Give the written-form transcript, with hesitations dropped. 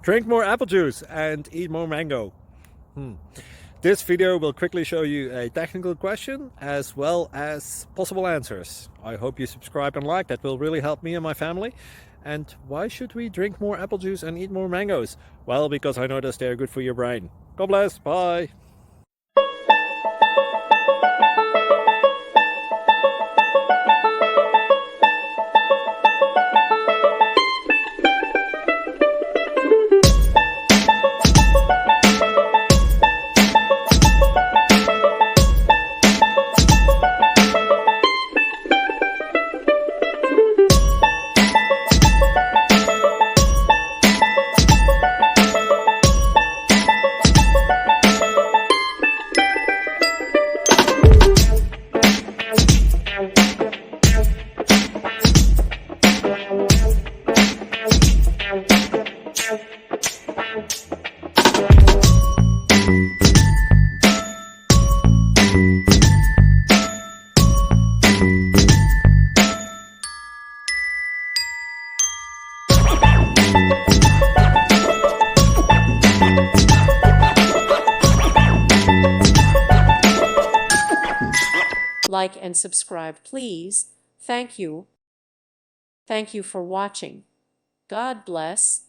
Drink more apple juice and eat more mango. This video will quickly show you a technical question as well as possible answers. I hope you subscribe and like, that will really help me and my family. And why should we drink more apple juice and eat more mangoes? Well, because I noticed they're good for your brain. God bless, bye! Like and subscribe, please. Thank you. Thank you for watching. God bless.